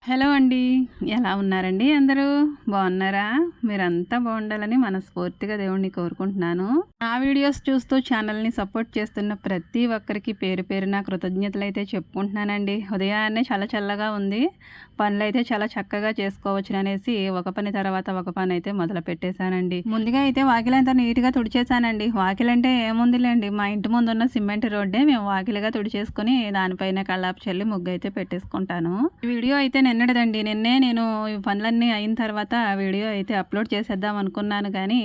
Hello అండి. ఎలా ఉన్నారండి అందరూ? బాగున్నారా? మీరంతా బాగుండాలని మనస్ఫూర్తిగా దేవుడిని కోరుకుంటున్నాను. నా వీడియోస్ చూస్తూ ఛానల్‌ని సపోర్ట్ చేస్తున్న ప్రతి ఒక్కరికి పేరు పేరున కృతజ్ఞతలైతే చెప్పుకుంటున్నానండి. ఉదయాన్నే చాలా చల్లగా ఉంది. పనులైతే చాలా చక్కగా చేసుకోవచ్చుననేసి ఒక పని తర్వాత ఒక పనైతే మొదలుపెట్టేశానండి. ముందుగా అయితే వాకిలంతా నీట్‌గా తుడిచేశానండి. వాకిలంటే ఏముందిలేండి, మా ఇంటి ముందున్న సిమెంట్ రోడ్డే మేము వాకిలిగా తుడిచేసుకొని దానిపైన కల్లాపు చల్లి ముగ్గైతే పెట్టేసుకుంటాను. ఈ వీడియో అయితే నిన్నటిదండి. నిన్నే నేను ఈ పనులన్నీ అయిన తర్వాత వీడియో అయితే అప్లోడ్ చేసేద్దాం అనుకున్నాను కానీ,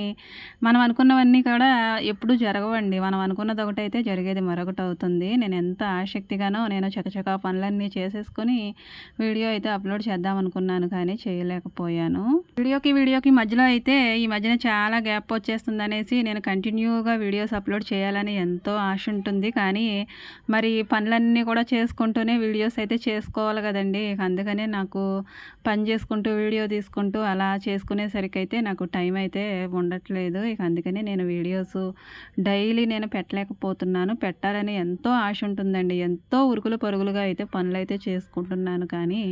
మనం అనుకున్నవన్నీ కూడా ఎప్పుడూ జరగవండి. మనం అనుకున్నది ఒకటైతే జరిగేది మరొకటి అవుతుంది. నేను ఎంత ఆసక్తిగానో నేను చకచకా పనులన్నీ చేసేసుకొని వీడియో అయితే అప్లోడ్ చేద్దాం అనుకున్నాను కానీ చేయలేకపోయాను. వీడియోకి మధ్యలో అయితే ఈ మధ్యన చాలా గ్యాప్ వచ్చేస్తుందనేసి నేను కంటిన్యూగా వీడియోస్ అప్లోడ్ చేయాలని ఎంతో ఆశ ఉంటుంది. కానీ మరి పనులన్నీ కూడా చేసుకుంటూనే వీడియోస్ అయితే చేసుకోవాలి కదండీ! అందుకనే నాకు పని చేసుకుంటూ వీడియో తీసుకుంటూ అలా చేసుకునేసరికి అయితే నాకు టైం అయితే ఉండట్లేదు. అందుకనే నేను వీడియోస్ డైలీ నేను పెట్టలేకపోతున్నాను. పెట్టాలని ఎంతో ఆశ ఉంటుందండి. ఎంతో ఉరుకులు పరుగులుగా అయితే పనులైతే చేసుకుంటున్నాను కానీ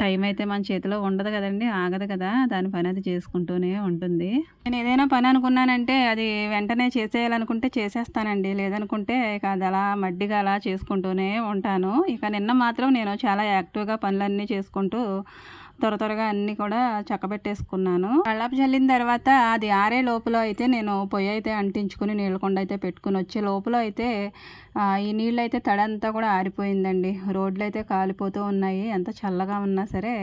టైం అయితే మన చేతిలో ఉండదు కదండీ! ఆగదు కదా! దాని పని అది చేసుకుంటూనే ఉంటుంది. నేను ఏదైనా పని అనుకున్నానంటే అది వెంటనే చేసేయాలనుకుంటే చేసేస్తానండి. లేదనుకుంటే ఇక అది అలా మడ్డిగా అలా చేసుకుంటూనే ఉంటాను. ఇక నిన్న మాత్రం నేను చాలా యాక్టివ్‌గా పనులన్నీ చేసుకుంటూ త్వరగా అన్నీ కూడా చక్కబెట్టేసుకున్నాను. కల్లాపు చల్లిన తర్వాత అది ఆరే లోపల అయితే నేను పొయ్యి అయితే అంటించుకుని నీళ్ళ కుండ అయితే పెట్టుకుని వచ్చే లోపల అయితే ఈ నీళ్ళైతే తడంతా కూడా ఆరిపోయిందండి. రోడ్లు అయితే కాలిపోతూ ఉన్నాయి. ఎంత చల్లగా ఉన్నా సరే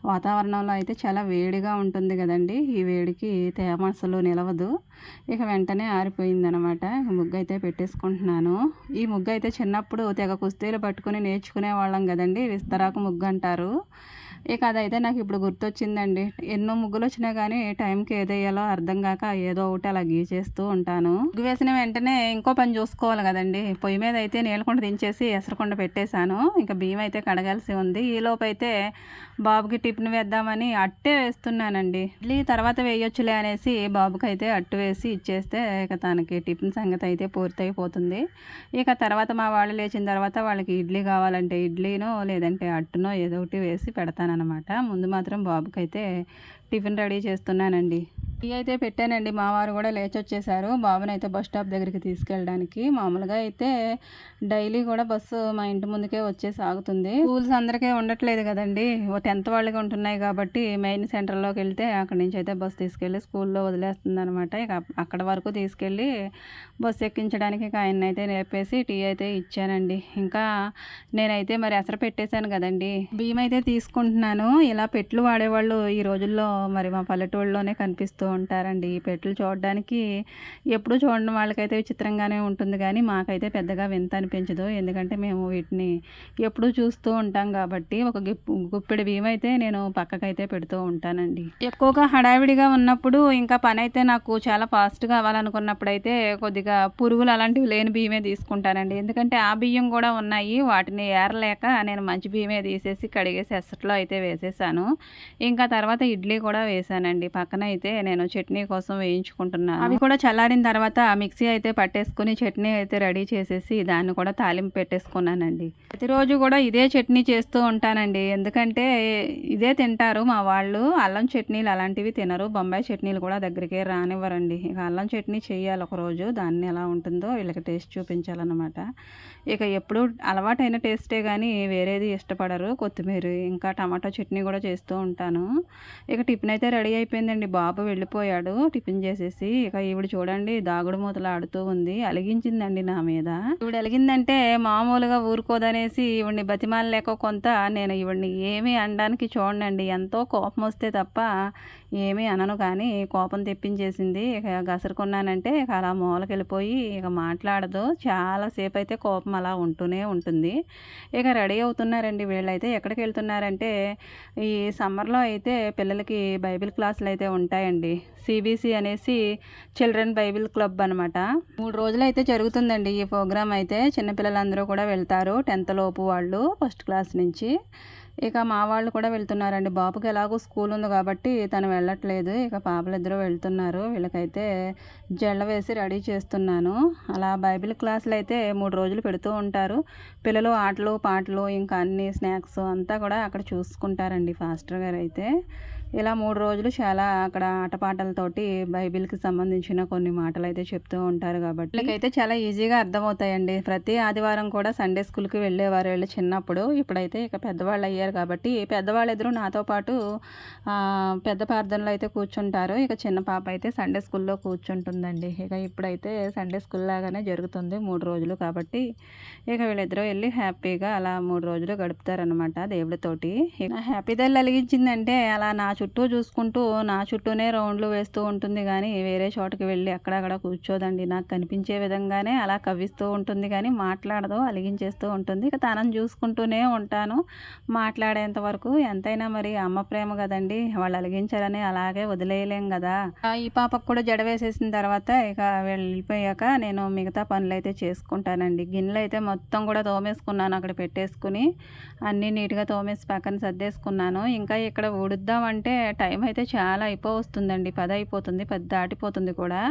వాతావరణంలో అయితే చాలా వేడిగా ఉంటుంది కదండి. ఈ వేడికి తేమ అసలు నిలవదు. ఇక వెంటనే ఆరిపోయిందనమాట. ముగ్గు అయితే పెట్టేసుకుంటున్నాను. ఈ ముగ్గు అయితే చిన్నప్పుడు తెగ కుస్తీలు పట్టుకుని నేర్చుకునే వాళ్ళం కదండి. విస్తరాకు ముగ్గు అంటారు. ఇక అదైతే నాకు ఇప్పుడు గుర్తొచ్చిందండి. ఎన్నో ముగ్గులు వచ్చినా కానీ టైంకి ఏదేయాలో అర్థం కాక ఏదో ఒకటి అలా గీచేస్తూ ఉంటాను. ముగ్గు వేసిన వెంటనే ఇంకో పని చూసుకోవాలి కదండి. పొయ్యి మీద అయితే నీళ్ళకుండ దించేసి ఎసరకుండ పెట్టేశాను. ఇంకా బియ్యం అయితే కడగాల్సి ఉంది. ఈలోపు అయితే బాబుకి టిఫిన్ వేద్దామని అట్టే వేస్తున్నానండి. ఇడ్లీ తర్వాత వేయొచ్చులే అనేసి బాబుకి అయితే అట్టు వేసి ఇచ్చేస్తే ఇక తనకి టిఫిన్ సంగతి అయితే పూర్తయిపోతుంది. ఇక తర్వాత మా వాళ్ళు లేచిన తర్వాత వాళ్ళకి ఇడ్లీ కావాలంటే ఇడ్లీనో లేదంటే అట్టునో ఏదో ఒకటి వేసి పెడతానన్నమాట. ముందు మాత్రం బాబుకైతే టిఫిన్ రెడీ చేస్తున్నానండి. టీ అయితే పెట్టానండి. మా వారు కూడా లేచొచ్చేసారు బాబునైతే బస్ స్టాప్ దగ్గరికి తీసుకెళ్ళడానికి. మామూలుగా అయితే డైలీ కూడా బస్సు మా ఇంటి ముందుకే వచ్చేసి ఆగుతుంది. స్కూల్స్ అందరికీ ఉండట్లేదు కదండి. 10th వాళ్ళకి ఉంటున్నాయి కాబట్టి మెయిన్ సెంటర్లోకి వెళ్తే అక్కడి నుంచి అయితే బస్సు తీసుకెళ్ళి స్కూల్లో వదిలేస్తుంది అనమాట. ఇక అక్కడ వరకు తీసుకెళ్ళి బస్సు ఎక్కించడానికి ఆయన్ని అయితే లేపేసి టీ అయితే ఇచ్చానండి. ఇంకా నేనైతే మరి ఎసరు పెట్టేశాను కదండి. బియ్యం అయితే తీసుకుంటున్నాను. ఇలా పెట్లు వాడేవాళ్ళు ఈ రోజుల్లో మరి మా పల్లెటూళ్ళలోనే కనిపిస్తూ ఉంటారండి. ఈ పెట్లు చూడడానికి ఎప్పుడు చూడని వాళ్ళకైతే విచిత్రంగానే ఉంటుంది కానీ మాకైతే పెద్దగా వింత అనిపించదు. ఎందుకంటే మేము వీటిని ఎప్పుడూ చూస్తూ ఉంటాం కాబట్టి ఒక గుప్పెడు బియ్యం అయితే నేను పక్కకైతే పెడుతూ ఉంటానండి. ఎక్కువగా హడావిడిగా ఉన్నప్పుడు ఇంకా పని అయితే నాకు చాలా ఫాస్ట్గా అవ్వాలనుకున్నప్పుడైతే కొద్దిగా పురుగులు అలాంటివి లేని బియ్యమే తీసుకుంటానండి. ఎందుకంటే ఆ బియ్యం కూడా ఉన్నాయి. వాటిని ఏరలేక నేను మంచి బియ్యమే తీసేసి కడిగేసి ఎసట్లో అయితే వేసేసాను. ఇంకా తర్వాత ఇడ్లీ కూడా వేసానండి. పక్కన అయితే నేను చట్నీ కోసం వేయించుకుంటున్నాను. అవి కూడా చల్లారిన తర్వాత మిక్సీ అయితే పట్టేసుకుని చట్నీ అయితే రెడీ చేసేసి దాన్ని కూడా తాలింపు పెట్టేసుకున్నానండి. ప్రతిరోజు కూడా ఇదే చట్నీ చేస్తూ ఉంటానండి. ఎందుకంటే ఇదే తింటారు మా వాళ్ళు. అల్లం చట్నీలు అలాంటివి తినరు. బొంబాయి చట్నీలు కూడా దగ్గరికే రానివ్వరండి. ఇక అల్లం చట్నీ చేయాలి ఒకరోజు. దాన్ని ఎలా ఉంటుందో వీళ్ళకి టేస్ట్ చూపించాలన్నమాట. ఇక ఎప్పుడు అలవాటైన టేస్టే కానీ వేరేది ఇష్టపడరు. కొత్తిమీర ఇంకా టమాటో చట్నీ కూడా చేస్తూ ఉంటాను. ఇక టిఫిన్ అయితే రెడీ అయిపోయిందండి. బాబు వెళ్ళిపోయాడు టిఫిన్ చేసేసి. ఇక ఈవిడ చూడండి దాగుడు మూతలు ఆడుతూ ఉంది. అలిగించిందండి నా మీద. ఈవిడ అలిగిందంటే మామూలుగా ఊరుకోదనేసి ఈవిడ్ని బతిమాలలేక కొంత నేను ఈవిడ్ని ఏమీ అనడానికి చూడనండి. ఎంతో కోపం వస్తే తప్ప ఏమీ అనను కానీ కోపం తెప్పించేసింది. ఇక గసరుకున్నానంటే ఇక అలా మూలకెళ్ళిపోయి ఇక మాట్లాడదు. చాలాసేపు అయితే కోపం అలా ఉంటూనే ఉంటుంది. ఇక రెడీ అవుతున్నారండి వీళ్ళైతే. ఎక్కడికి వెళ్తున్నారంటే ఈ సమ్మర్లో అయితే పిల్లలకి బైబిల్ క్లాసులు అయితే ఉంటాయండి. సిబిసి అనేసి చిల్డ్రన్ బైబిల్ క్లబ్ అనమాట. 3 రోజులు అయితే జరుగుతుందండి ఈ ప్రోగ్రామ్ అయితే. చిన్నపిల్లలందరూ కూడా వెళ్తారు. 10th లోపు వాళ్ళు ఫస్ట్ క్లాస్ నుంచి. ఇక మా వాళ్ళు కూడా వెళ్తున్నారండి. బాబుకి ఎలాగో స్కూల్ ఉంది కాబట్టి తను వెళ్ళట్లేదు. ఇక పాపలిద్దరూ వెళ్తున్నారు. వీళ్ళకైతే జెండ వేసి రెడీ చేస్తున్నాను. అలా బైబిల్ క్లాసులు అయితే 3 రోజులు పెడుతూ ఉంటారు. పిల్లలు ఆటలు, పాటలు ఇంకా అన్ని స్నాక్స్ అంతా కూడా అక్కడ చూసుకుంటారండి ఫాస్టర్ గారైతే. ఇలా 3 రోజులు చాలా అక్కడ ఆటపాటలతోటి బైబిల్‌కి సంబంధించిన కొన్ని మాటలైతే చెప్తూ ఉంటారు కాబట్టి వీళ్ళకైతే చాలా ఈజీగా అర్థమవుతాయండి. ప్రతి ఆదివారం కూడా సండే స్కూల్‌కి వెళ్ళేవారు వీళ్ళు చిన్నప్పుడు. ఇప్పుడైతే ఇక పెద్దవాళ్ళు అయ్యారు కాబట్టి పెద్దవాళ్ళిద్దరూ నాతో పాటు పెద్ద ప్రార్థనలో అయితే కూర్చుంటారు. ఇక చిన్న పాప అయితే సండే స్కూల్‌లో కూర్చుంటుందండి. ఇక ఇప్పుడైతే సండే స్కూల్ లాగానే జరుగుతుంది 3 రోజులు కాబట్టి ఇక వీళ్ళిద్దరూ వెళ్ళి హ్యాపీగా అలా 3 రోజులు గడుపుతారనమాట దేవుడితోటి. హ్యాపీ దల్ వెలిగించిందంటే అలా నా చుట్టూ చూసుకుంటూ నా చుట్టూనే రౌండ్లు వేస్తూ ఉంటుంది కానీ వేరే చోటకి వెళ్ళి అక్కడక్కడ కూర్చోదండి. నాకు కనిపించే విధంగానే అలా కవ్విస్తూ ఉంటుంది కానీ మాట్లాడదు, అలిగించేస్తూ ఉంటుంది. ఇక తనని చూసుకుంటూనే ఉంటాను మాట్లాడేంత వరకు. ఎంతైనా మరి అమ్మ ప్రేమ కదండి, వాళ్ళు అలిగించాలని అలాగే వదిలేయలేం కదా. ఈ పాపకు కూడా జడ వేసేసిన తర్వాత ఇక వెళ్ళిపోయాక నేను మిగతా పనులు అయితే చేసుకుంటానండి. గిన్నెలు అయితే మొత్తం కూడా తోమేసుకున్నాను, అక్కడ పెట్టేసుకుని అన్నీ నీట్గా తోమేసి పక్కన సర్దేసుకున్నాను. ఇంకా ఇక్కడ ఊడుద్దామంటే టైం అయితే చాలా అయిపోతుందండి. 10 అయిపోతుంది, 10 దాటిపోతుంది కూడా.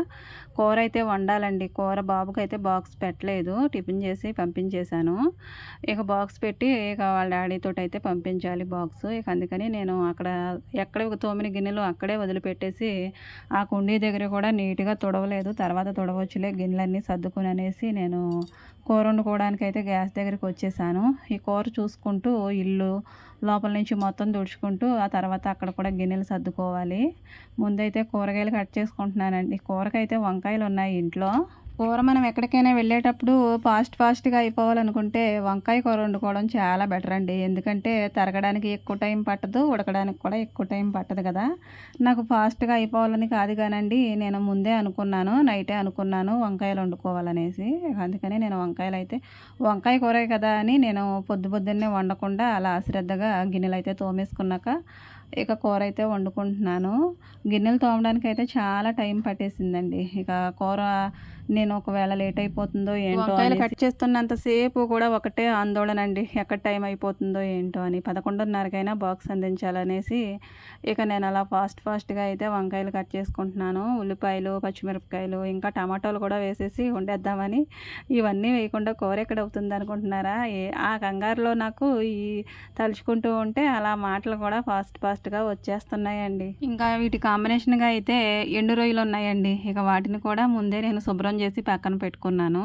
కూర అయితే వండాలండి. కూర బాబుకైతే బాక్స్ పెట్టలేదు, టిఫిన్ చేసి పంపించేశాను. ఇక బాక్స్ పెట్టి ఇక వాళ్ళ డాడీతో అయితే పంపించాలి బాక్స్. ఇక అందుకని నేను అక్కడ ఎక్కడ తోమిన గిన్నెలు అక్కడే వదిలిపెట్టేసి ఆ కుండీ దగ్గర కూడా నీట్గా తుడవలేదు. తర్వాత తుడవచ్చులే గిన్నెలన్నీ సర్దుకుని అనేసి నేను కూర వండుకోవడానికి అయితే గ్యాస్ దగ్గరికి వచ్చేసాను. ఈ కూర చూసుకుంటూ ఇల్లు లోపల నుంచి మొత్తం తుడుచుకుంటూ ఆ తర్వాత అక్కడ కూడా గిన్నెలు సర్దుకోవాలి. ముందైతే కూరగాయలు కట్ చేసుకుంటున్నానండి. కూరకైతే వంకాయలు ఉన్నాయి ఇంట్లో. కూర మనం ఎక్కడికైనా వెళ్ళేటప్పుడు ఫాస్ట్గా అయిపోవాలనుకుంటే వంకాయ కూర వండుకోవడం చాలా బెటర్ అండి. ఎందుకంటే తరగడానికి ఎక్కువ టైం పట్టదు, ఉడకడానికి కూడా ఎక్కువ టైం పట్టదు కదా. నాకు ఫాస్ట్గా అయిపోవాలని కాదు కానండి, నేను ముందే అనుకున్నాను, నైటే అనుకున్నాను వంకాయలు వండుకోవాలనేసి. అందుకని నేను వంకాయ కూరే కదా అని నేను పొద్దున్నే వండకుండా అలా అశ్రద్ధగా గిన్నెలు అయితే తోమేసుకున్నాక ఇక కూర అయితే వండుకుంటున్నాను. గిన్నెలు తోమడానికి అయితే చాలా టైం పట్టేసిందండి. ఇక కూర నేను ఒకవేళ లేట్ అయిపోతుందో ఏంటో వంకాయలు కట్ చేస్తున్నంతసేపు కూడా ఒకటే ఆందోళన అండి, ఎక్కడ టైం అయిపోతుందో ఏంటో అని. 11:30కైనా బాక్స్ అందించాలనేసి ఇక నేను అలా ఫాస్ట్గా అయితే వంకాయలు కట్ చేసుకుంటున్నాను. ఉల్లిపాయలు, పచ్చిమిరపకాయలు ఇంకా టమాటాలు కూడా వేసేసి వండేద్దామని. ఇవన్నీ వేయకుండా కూర ఎక్కడ అవుతుంది అనుకుంటున్నారా? ఆ కంగారులో నాకు ఈ తలుచుకుంటూ ఉంటే అలా మాటలు కూడా ఫాస్ట్గా వచ్చేస్తున్నాయండి. ఇంకా వీటి కాంబినేషన్గా అయితే ఎండు రొయ్యలు ఉన్నాయండి. ఇక వాటిని కూడా ముందే నేను శుభ్రం చేసి పక్కన పెట్టుకున్నాను.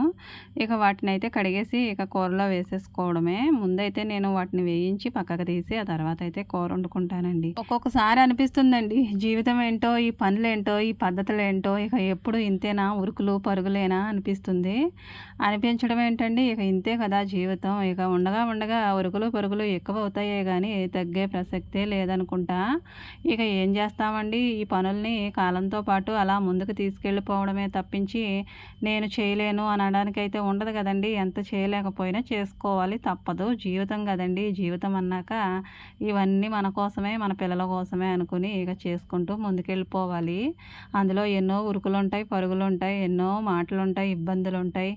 ఇక వాటిని అయితే కడిగేసి ఇక కూరలో వేసేసుకోవడమే. ముందైతే నేను వాటిని వేయించి పక్కకు తీసి ఆ తర్వాత అయితే కూర వండుకుంటానండి. ఒక్కొక్కసారి అనిపిస్తుందండి, జీవితం ఏంటో, ఈ పనులేంటో, ఈ పద్ధతులు ఏంటో, ఇక ఎప్పుడు ఇంతేనా, ఉరుకులు పరుగులేనా అనిపిస్తుంది. అనిపించడం ఏంటండి, ఇక ఇంతే కదా జీవితం. ఇక ఉండగా ఉరుకులు పరుగులు ఎక్కువ అవుతాయే కానీ తగ్గే ప్రసక్తే లేదనుకుంటా. ఇక ఏం చేస్తామండి, ఈ పనుల్ని కాలంతో పాటు అలా ముందుకు తీసుకెళ్ళిపోవడమే తప్పించి నేను చేయలేను అనడానికి అయితే ఉండదు కదండి. ఎంత చేయలేకపోయినా చేసుకోవాలి, తప్పదు. జీవితం కదండి. జీవితం అన్నాక ఇవన్నీ మన కోసమే, మన పిల్లల కోసమే అనుకుని ఇక చేసుకుంటూ ముందుకెళ్ళిపోవాలి. అందులో ఎన్నో ఉరుకులు ఉంటాయి, పరుగులు ఉంటాయి, ఎన్నో మాటలు ఉంటాయి, ఇబ్బందులు ఉంటాయి.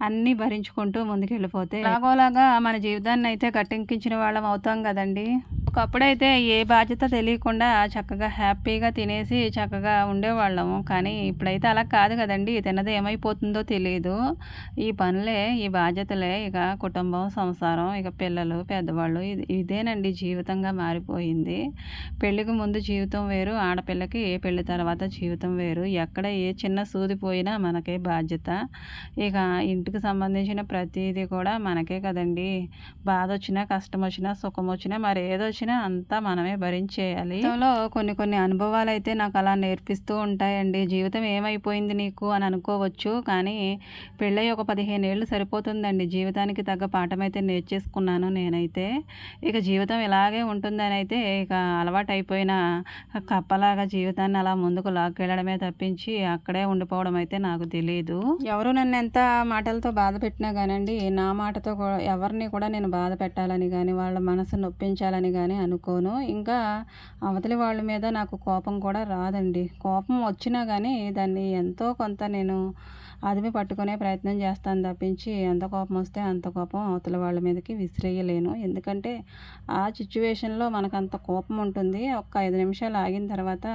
అన్నీ భరించుకుంటూ ముందుకెళ్ళిపోతే ఎలాగోలాగా మన జీవితాన్ని అయితే గట్టెక్కించిన వాళ్ళం అవుతాం కదండి. ఒకప్పుడైతే ఏ బాధ్యత తెలియకుండా చక్కగా హ్యాపీగా తినేసి చక్కగా ఉండేవాళ్ళము. కానీ ఇప్పుడైతే అలా కాదు కదండి. తిన్నది ఏమైపోతుందో తెలియదు. ఈ పనులే, ఈ బాధ్యతలే, ఇక కుటుంబం, సంసారం, ఇక పిల్లలు, పెద్దవాళ్ళు, ఇదేనండి జీవితంగా మారిపోయింది. పెళ్ళికి ముందు జీవితం వేరు, ఆడపిల్లకి పెళ్ళి తర్వాత జీవితం వేరు. ఎక్కడ ఏ చిన్న సూది పోయినా మనకే బాధ్యత. ఇక ఇంటికి సంబంధించిన ప్రతిదీ కూడా మనకే కదండి. బాధ వచ్చినా, కష్టం వచ్చినా, సుఖం వచ్చినా, మరి ఏదొచ్చినా అంతా మనమే భరించేయాలి. జీవితంలో కొన్ని అనుభవాలు అయితే నాకు అలా నేర్పిస్తూ ఉంటాయండి. జీవితం ఏమైపోయింది నీకు అని అనుకోవచ్చు, కానీ పెళ్ళై ఒక 15 ఏళ్ళు సరిపోతుందండి. జీవితానికి తగ్గ పాఠం అయితే నేర్చేసుకున్నాను నేనైతే. ఇక జీవితం ఇలాగే ఉంటుందని అయితే ఇక అలవాటు అయిపోయిన కప్పలాగా జీవితాన్ని అలా ముందుకు లాక్కెళ్ళడమే తప్పించి అక్కడే ఉండిపోవడం అయితే నాకు తెలియదు. ఎవరు నన్ను ఎంత మాటలతో బాధ పెట్టినా కానండి, నా మాటతో ఎవరిని కూడా నేను బాధ పెట్టాలని కానీ వాళ్ళ మనసు నొప్పించాలని కానీ అనుకోను. ఇంకా అవతలి వాళ్ళ మీద నాకు కోపం కూడా రాదండి. కోపం వచ్చినా కానీ దాన్ని ఎంతో కొంత నేను అదిమి పట్టుకునే ప్రయత్నం చేస్తాను తప్పించి ఎంత కోపం వస్తే అంత కోపం అవతల వాళ్ళ మీదకి విసిరేయలేను. ఎందుకంటే ఆ సిచ్యువేషన్‌లో మనకంత కోపం ఉంటుంది. ఒక్క 5 నిమిషాలు ఆగిన తర్వాత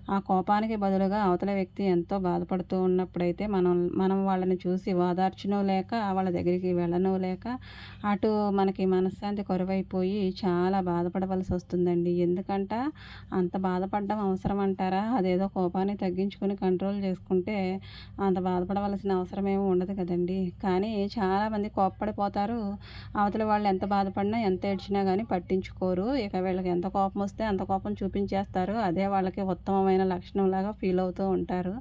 ఆ కోపానికి బదులుగా అవతల వ్యక్తి ఎంతో బాధపడుతూ ఉన్నప్పుడైతే మనం వాళ్ళని చూసి ఓదార్చనో లేక, వాళ్ళ దగ్గరికి వెళ్ళనో లేక, అటు మనకి మనశ్శాంతి కరువైపోయి చాలా బాధపడవలసి వస్తుందండి. ఎందుకంట అంత బాధపడడం అవసరం అంటారా? అదేదో కోపాన్ని తగ్గించుకొని కంట్రోల్ చేసుకుంటే అంత బాధపడవలసిన అవసరం ఏమి ఉండదు కదండీ! కానీ చాలామంది కోప్పడిపోతారు. అవతల వాళ్ళు ఎంత బాధపడినా, ఎంత ఏడ్చినా గానీ పట్టించుకోరు. ఇక వీళ్ళకి ఎంత కోపం వస్తే అంత కోపం చూపించేస్తారు. అదే వాళ్ళకి ఉత్తమమైన లక్షణంలాగా ఫీల్ అవుతూ ఉంటారు.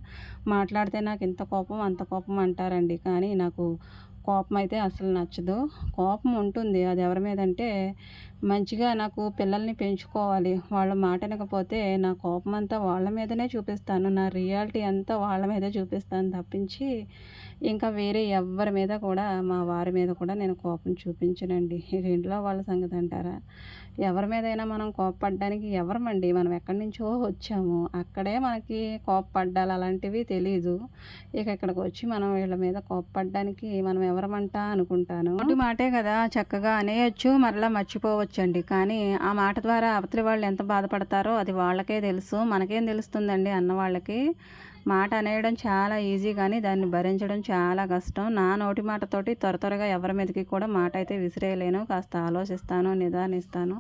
మాట్లాడితే నాకు ఇంత కోపం, అంత కోపం అంటారండి. కానీ నాకు కోపం అయితే అసలు నచ్చదు. కోపం ఉంటుంది. అది ఎవరి మీదంటే మంచిగా నాకు పిల్లల్ని పెంచుకోవాలి. వాళ్ళ మాట వినకపోతే నా కోపం అంతా వాళ్ళ మీదనే చూపిస్తాను. నా రియాలిటీ అంతా వాళ్ళ మీదే చూపిస్తాను తప్పించి ఇంకా వేరే ఎవ్వరి మీద కూడా మా వారి మీద కూడా నేను కోపం చూపించనండి. ఇక ఇంట్లో వాళ్ళ సంగతి అంటారా? ఎవరి మీదైనా మనం కోప్పడడానికి ఎవరమండి? మనం ఎక్కడి నుంచో వచ్చాము. అక్కడే మనకి కోప్పడ్డాలు అలాంటివి తెలీదు. ఇక ఇక్కడికొచ్చి మనం వీళ్ళ మీద కోప్పడడానికి మనం ఎవరమంట అనుకుంటాను. నోటి మాటే కదా చక్కగా అనేయొచ్చు, మరలా మర్చిపోవచ్చండి. కానీ ఆ మాట ద్వారా అవతలి వాళ్ళు ఎంత బాధపడతారో అది వాళ్ళకే తెలుసు. మనకేం తెలుస్తుందండి అన్నవాళ్ళకి. మాట అనేయడం చాలా ఈజీ కానీ దాన్ని భరించడం చాలా కష్టం. నా నోటి మాటతోటి త్వరగా ఎవరి మీదకి కూడా మాట అయితే విసిరేయలేను. కాస్త ఆలోచిస్తాను, నిదానిస్తాను.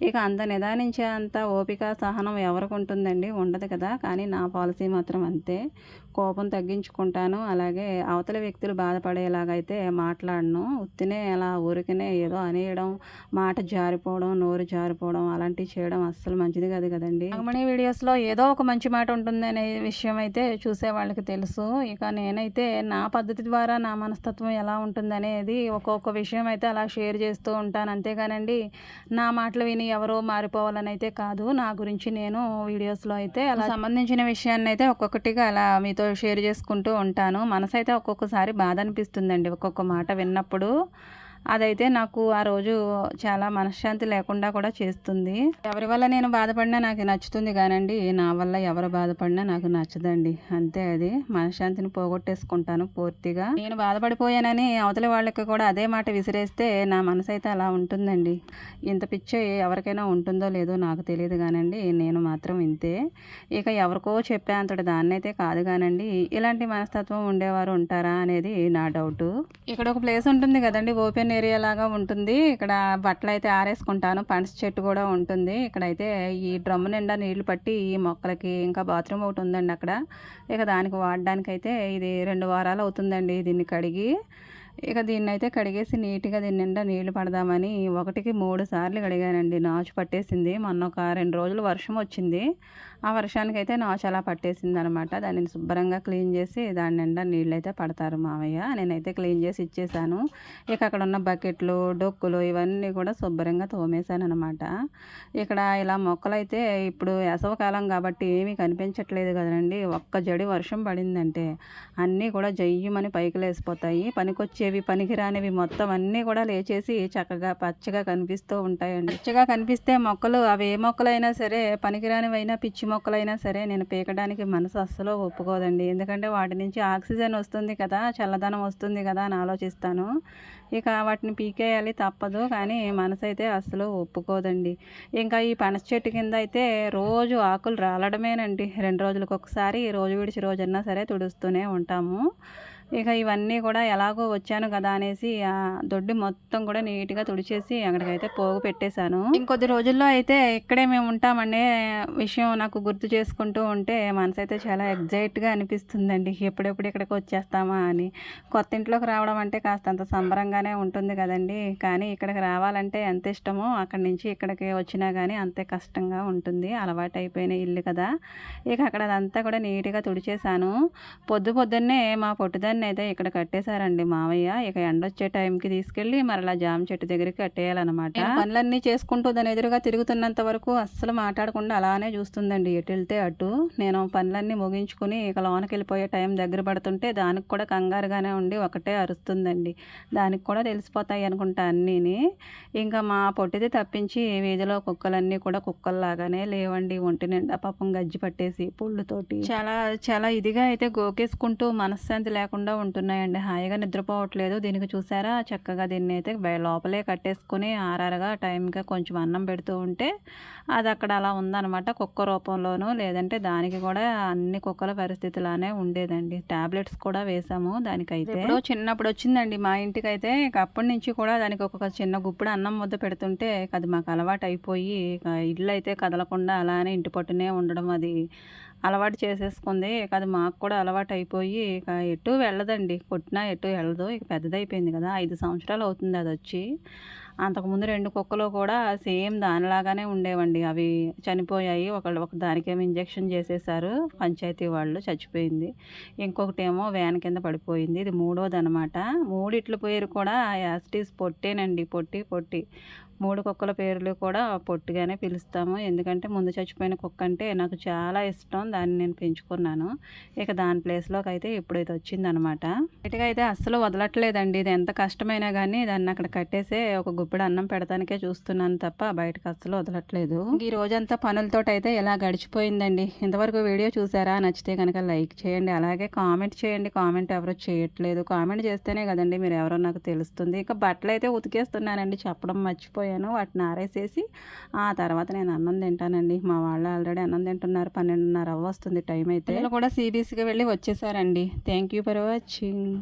ఇక అంత నిదానించే అంత ఓపిక, సహనం ఎవరికి ఉంటుందండి? ఉండదు కదా! కానీ నా పాలసీ మాత్రం అంతే. కోపం తగ్గించుకుంటాను. అలాగే అవతల వ్యక్తులు బాధపడేలాగా అయితే మాట్లాడను. ఉత్తినే అలా ఊరికనే ఏదో అనేయడం, మాట జారిపోవడం, నోరు జారిపోవడం అలాంటివి చేయడం అస్సలు మంచిది కాదు కదండీ! నాగమణి వీడియోస్‌లో ఏదో ఒక మంచి మాట ఉంటుందనే విషయం అయితే చూసేవాళ్ళకి తెలుసు. ఇక నేనైతే నా పద్ధతి ద్వారా నా మనస్తత్వం ఎలా ఉంటుందనేది ఒక్కొక్క విషయం అయితే అలా షేర్ చేస్తూ ఉంటాను. అంతేగానండి నా మాటలు విని ఎవరో మారిపోవాలని అయితే కాదు. నా గురించి నేను వీడియోస్‌లో అయితే అలా సంబంధించిన విషయాన్నయితే ఒక్కొక్కటిగా అలా మీతో షేర్ చేసుకుంటూ ఉంటాను. మనసైతే ఒక్కొక్కసారి బాధ అనిపిస్తుందండి ఒక్కొక్క మాట విన్నప్పుడు. అదైతే నాకు ఆ రోజు చాలా మనశ్శాంతి లేకుండా కూడా చేస్తుంది. ఎవరి వల్ల నేను బాధపడినా నాకు నచ్చుతుంది కానండి, నా వల్ల ఎవరు బాధపడినా నాకు నచ్చదండి. అంతే అది. మనశ్శాంతిని పోగొట్టేసుకుంటాను పూర్తిగా. నేను బాధపడిపోయానని అవతలి వాళ్ళకి కూడా అదే మాట విసిరేస్తే నా మనసైతే అలా ఉంటుందండి. ఇంత పిచ్చి ఎవరికైనా ఉంటుందో లేదో నాకు తెలియదు కానండి, నేను మాత్రం ఇంతే. ఇక ఎవరికో చెప్పే అంతటి దాన్నైతే కాదు కానండి, ఇలాంటి మనస్తత్వం ఉండేవారు ఉంటారా అనేది నా డౌటు. ఇక్కడ ఒక ప్లేస్ ఉంటుంది కదండి, ఓపెన్ ఏరియా లాగా ఉంటుంది. ఇక్కడ బట్టలైతే ఆరేసుకుంటాను. పనస చెట్టు కూడా ఉంటుంది. ఇక్కడైతే ఈ డ్రమ్ము నిండా నీళ్లు పట్టి ఈ మొక్కలకి, ఇంకా బాత్రూమ్ ఒకటి ఉందండి అక్కడ. ఇక దానికి వాడడానికైతే ఇది 2 వారాలు అవుతుందండి దీన్ని కడిగి. ఇక దీన్నైతే కడిగేసి నీట్‌గా దీని నిండా నీళ్లు పడదామని 1కి 3 సార్లు కడిగానండి. నాచు పట్టేసింది. మొన్న ఒక 2 రోజులు వర్షం వచ్చింది. ఆ వర్షానికైతే నాచు అలా పట్టేసిందనమాట. దానిని శుభ్రంగా క్లీన్ చేసి దాని నిండా నీళ్ళైతే పడతారు మావయ్య. నేనైతే క్లీన్ చేసి ఇచ్చేసాను. ఇక అక్కడ ఉన్న బకెట్లు, డొక్కులు ఇవన్నీ కూడా శుభ్రంగా తోమేశాననమాట. ఇక్కడ ఇలా మొక్కలైతే ఇప్పుడు వేసవికాలం కాబట్టి ఏమీ కనిపించట్లేదు కదండీ! ఒక్క జడి వర్షం పడిందంటే అన్నీ కూడా జయ్యుమని పైకి లేసిపోతాయి. పనికొచ్చేవి, పనికిరానివి మొత్తం అన్నీ కూడా లేచేసి చక్కగా పచ్చగా కనిపిస్తూ ఉంటాయండి. పచ్చగా కనిపిస్తే మొక్కలు అవి ఏ మొక్కలైనా సరే, పనికిరానివైనా, పిచ్చి మొక్కలైనా సరే నేను పీకడానికి మనసు అస్సలు ఒప్పుకోదండి. ఎందుకంటే వాటి నుంచి ఆక్సిజన్ వస్తుంది కదా, చల్లదనం వస్తుంది కదా అని ఆలోచిస్తాను. ఇక వాటిని పీకేయాలి తప్పదు. కానీ మనసైతే అస్సలు ఒప్పుకోదండి. ఇంకా ఈ పనస చెట్టు కింద అయితే రోజు ఆకులు రాలడమేనండి. 2 రోజులకు ఒకసారి, రోజు విడిచి రోజన్నా సరే తుడుస్తూనే ఉంటాము. ఇక ఇవన్నీ కూడా ఎలాగో వచ్చాను కదా అనేసి దొడ్డి మొత్తం కూడా నీట్‌గా తుడిచేసి అక్కడికైతే పోగు పెట్టేశాను. ఇంకొద్ది రోజుల్లో అయితే ఇక్కడే మేము ఉంటామనే విషయం నాకు గుర్తు చేసుకుంటూ ఉంటే మనసైతే చాలా ఎగ్జైట్‌గా అనిపిస్తుందండి. ఎప్పుడెప్పుడు ఇక్కడికి వచ్చేస్తామా అని. కొత్త ఇంట్లోకి రావడం అంటే కాస్తంత సంబరంగానే ఉంటుంది కదండీ! కానీ ఇక్కడికి రావాలంటే ఎంత ఇష్టమో అక్కడి నుంచి ఇక్కడికి వచ్చినా గానీ అంతే కష్టంగా ఉంటుంది. అలవాటైపోయిన ఇల్లు కదా! ఇక అక్కడ అదంతా కూడా నీట్‌గా తుడిచేశాను. పొద్దున్నే మా పొట్టిదాన్ని పండ్లన్నీ అయితే ఇక్కడ కట్టేశారండి మావయ్య. ఇక ఎండొచ్చే టైంకి తీసుకెళ్ళి మరలా జామ చెట్టు దగ్గరికి కట్టేయాలన్నమాట. పనులన్నీ చేసుకుంటూ దాని ఎదురుగా తిరుగుతున్నంత వరకు అస్సలు మాట్లాడకుండా అలానే చూస్తుందండి, ఎటు వెళ్తే అటు. నేను పనులన్నీ ముగించుకుని ఇక లోనకి వెళ్ళిపోయే టైం దగ్గర పడుతుంటే దానికి కూడా కంగారుగానే ఉండి ఒకటే అరుస్తుందండి. దానికి కూడా తెలిసిపోతాయి అనుకుంటా అన్నీని. ఇంకా మా పొట్టిది తప్పించి వీధిలో కుక్కలన్నీ కూడా కుక్కల్లాగానే లేవండి, ఒంటి నిండా పాపం గజ్జి పట్టేసి పుళ్ళుతోటి చాలా చాలా ఇదిగా అయితే గోకేసుకుంటూ మనశ్శాంతి లేకుండా ఉంటున్నాయండి. హాయిగా నిద్రపోవట్లేదు. దీనికి చూసారా, చక్కగా దీన్ని అయితే లోపలే కట్టేసుకుని ఆరారుగా టైంగా కొంచెం అన్నం పెడుతూ ఉంటే అది అక్కడ అలా ఉందన్నమాట, కుక్క రూపంలోనూ. లేదంటే దానికి కూడా అన్ని కుక్కల పరిస్థితిలానే ఉండేదండి. టాబ్లెట్స్ కూడా వేసాము దానికైతే. ఇప్పుడు చిన్నప్పుడు వచ్చిందండి మా ఇంటికైతే. ఇక అప్పటి నుంచి కూడా దానికి ఒక చిన్న గుప్పుడు అన్నం ముద్ద పెడుతుంటే అది మాకు అలవాటు అయిపోయి ఇక ఇల్లు అయితే కదలకుండా అలానే ఇంటి పట్టునే ఉండడం అది అలవాటు చేసేసుకుంది. ఇక అది మాకు కూడా అలవాటు అయిపోయి ఇక ఎటు వెళ్ళదండి, కొట్టినా ఎటు వెళ్ళదు. ఇక పెద్దదైపోయింది కదా, 5 సంవత్సరాలు అవుతుంది అది వచ్చి. అంతకుముందు 2 కుక్కలు కూడా సేమ్ దానిలాగానే ఉండేవండి. అవి చనిపోయాయి. ఒక దానికేమో ఇంజెక్షన్ చేసేసారు పంచాయతీ వాళ్ళు, చచ్చిపోయింది. ఇంకొకటేమో వ్యాన్ కింద పడిపోయింది. ఇది మూడోదనమాట. మూడిట్ల పేరు కూడా యాస్టీస్ పొట్టేనండి, పొట్టి పొట్టి. 3 కుక్కల పేర్లు కూడా పొట్టిగానే పిలుస్తాము. ఎందుకంటే ముందు చచ్చిపోయిన కుక్క అంటే నాకు చాలా ఇష్టం, దాన్ని నేను పెంచుకున్నాను. ఇక దాని ప్లేస్లోకి అయితే ఇప్పుడైతే వచ్చిందనమాట. బయటగా అయితే అస్సలు వదలట్లేదండి. ఇది ఎంత కష్టమైనా కానీ దాన్ని అక్కడ కట్టేసే ఒక గుప్పెడు అన్నం పెడతానికే చూస్తున్నాను తప్ప బయటకు అస్సలు వదలట్లేదు. ఈ రోజంతా పనులతో అయితే ఇలా గడిచిపోయిందండి. ఇంతవరకు వీడియో చూసారా? నచ్చితే కనుక లైక్ చేయండి, అలాగే కామెంట్ చేయండి. కామెంట్ ఎవరో చేయట్లేదు. కామెంట్ చేస్తేనే కదండి మీరు ఎవరో నాకు తెలుస్తుంది. ఇక బట్టలు అయితే ఉతికేస్తున్నానండి, చెప్పడం మర్చిపోయాను. వాటిని ఆరేసేసి ఆ తర్వాత నేను అన్నం తింటానండి. మా వాళ్ళు ఆల్రెడీ అన్నం తింటున్నారు. 12:30 వస్తుంది టైం అయితే. వీళ్ళు కూడా CBSకి వెళ్ళి వచ్చేసారండి. Thank you for watching.